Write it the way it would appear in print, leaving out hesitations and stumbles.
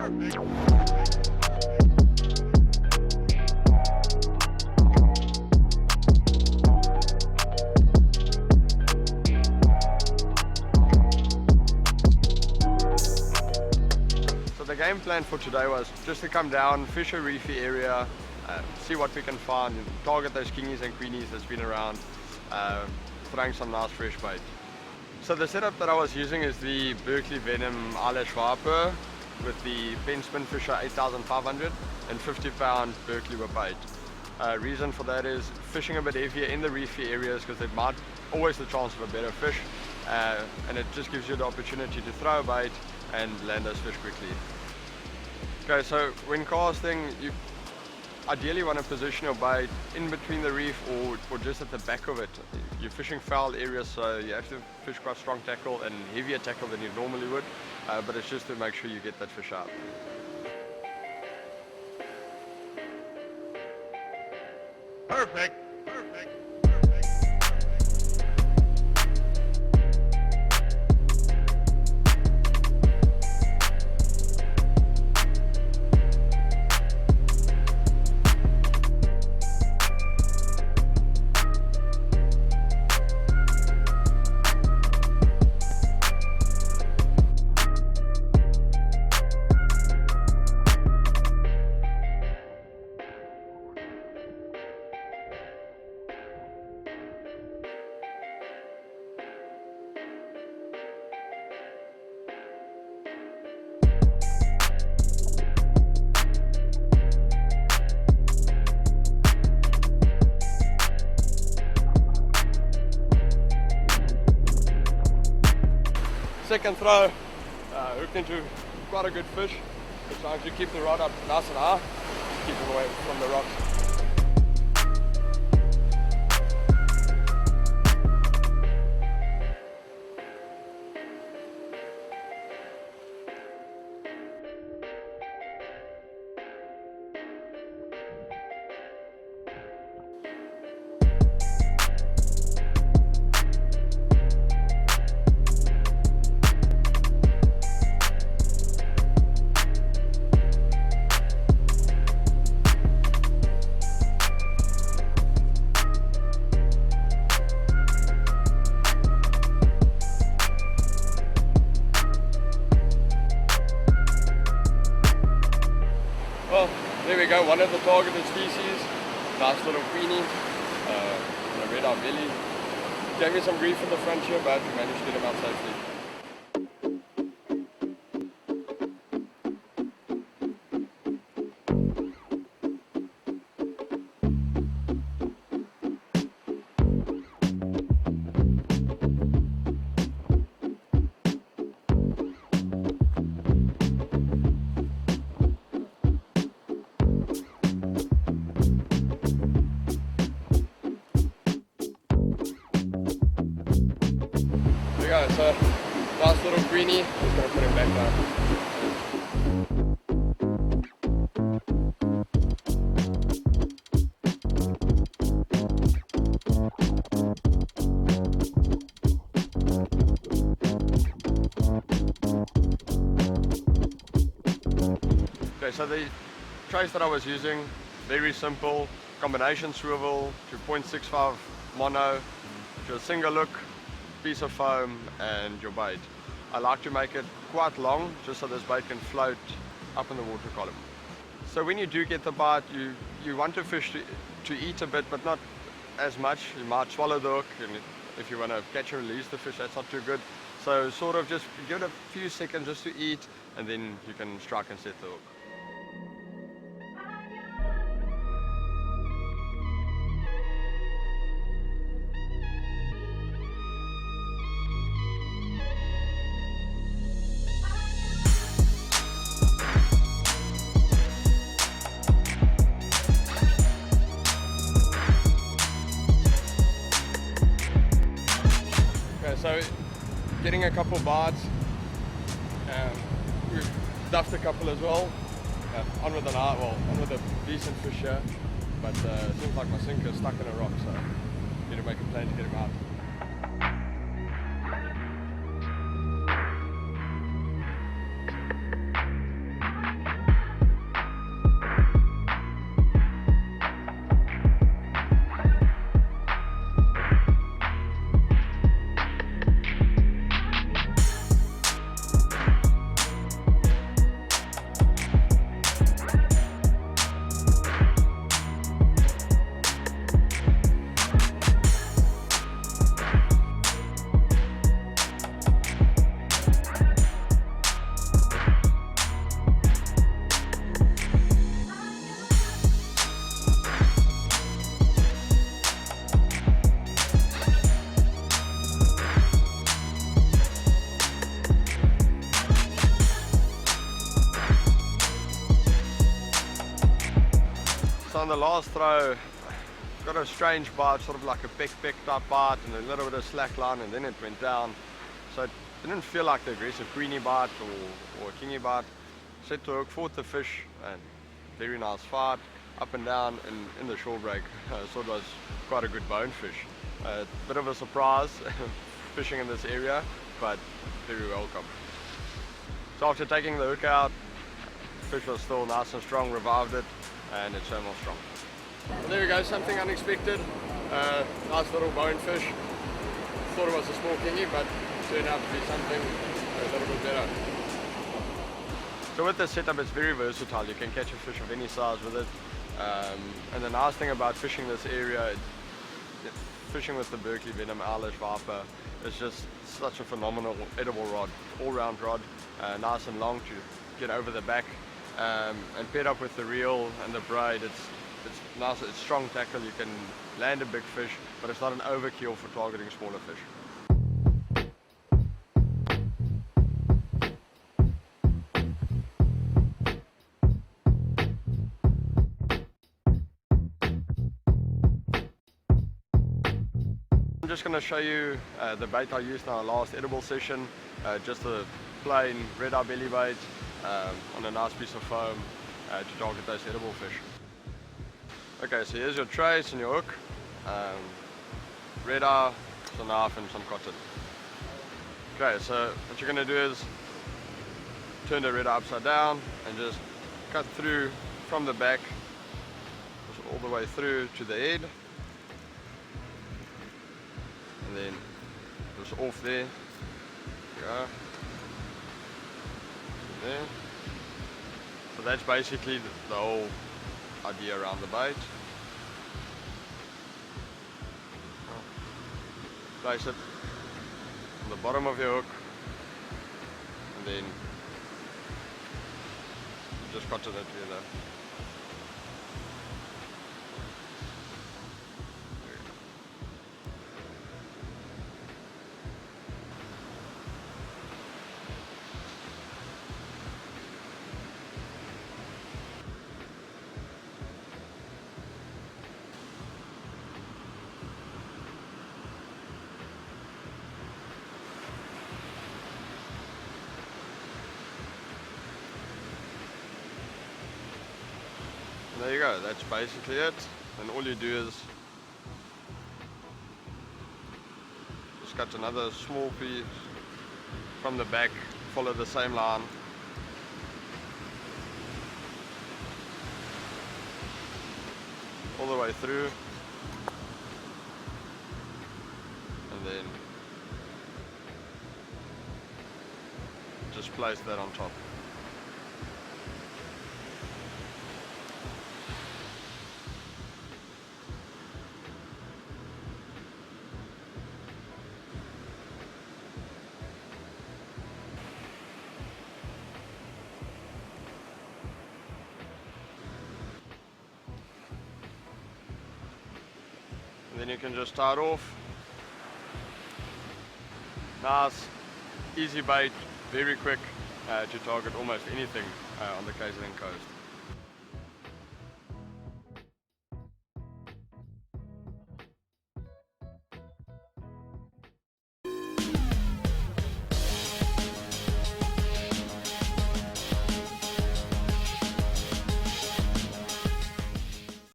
The game plan for today was just to come down, fish a reefy area, see what we can find, and target those kingies and queenies that's been around, throwing some nice fresh bait. So the setup that I was using is the Berkeley Venom eyelash viper with the Pen Spin Fisher 8500 and 50-pound Berkeley whip bait. Reason for that is fishing a bit heavier in the reefy areas because there might always the chance of a better fish, and it just gives you the opportunity to throw a bait and land those fish quickly. Okay, so when casting, you ideally want to position your bait in between the reef or just at the back of it. You're fishing foul areas, so you have to fish quite strong tackle and heavier tackle than you normally would, but it's just to make sure you get that fish out. Perfect. Second throw, hooked into quite a good fish. Just trying to keep the rod up nice and high, keep it away from the rocks. Well, there we go, one of the targeted species. Nice little queenie, and a red-eye belly. Gave me some grief in the front here, but we managed to get him out safely. So, nice little greenie, just going to put him back down. Okay, so the trace that I was using, very simple, combination swivel to 0.65 mono, to a single look, piece of foam and your bait. I like to make it quite long just so this bait can float up in the water column. So when you do get the bite, you want the fish to eat a bit, but not as much. You might swallow the hook, and if you want to catch and release the fish, that's not too good. So sort of just give it a few seconds just to eat, and then you can strike and set the hook. So, getting a couple bites, we've duffed a couple as well, on with a decent fish here, but it seems like my sinker's stuck in a rock, so I need to make a plan to get him out. on the last throw, got a strange bite, sort of like a peck type bite, and a little bit of slack line, and then it went down. So it didn't feel like the aggressive queenie bite or a kingy bite. Set to hook, fought the fish, and very nice fight, up and down in the shore break. So it was quite a good bonefish. Bit of a surprise fishing in this area, but very welcome. So after taking the hook out, fish was still nice and strong, revived it, and it's so more strong. Well, there we go, something unexpected. Nice little bonefish. Thought it was a small kingy, but turned out to be something a little bit better. So with this setup, it's very versatile. You can catch a fish of any size with it. And the nice thing about fishing this area, fishing with the Berkeley Venom Owlish Viper, is just such a phenomenal edible rod, all-round rod, nice and long to get over the back, and paired up with the reel and the braid, it's nice, it's strong tackle. You can land a big fish, but it's not an overkill for targeting smaller fish. I'm just going to show you the bait I used in our last edible session, just a plain red-eye belly bait on a nice piece of foam to target those edible fish. Okay, so here's your trace and your hook, red-eye, some knife and some cotton. Okay, so what you're going to do is turn the red-eye upside down and just cut through from the back, just all the way through to the head. And then just off there, go, there. So that's basically the whole idea around the bait. Place it on the bottom of your hook, and then just cotton it together. There you go, that's basically it. And all you do is just cut another small piece from the back, follow the same line. All the way through. And then just place that on top. And then you can just start off. Nice, easy bait, very quick to target almost anything on the KZN coast.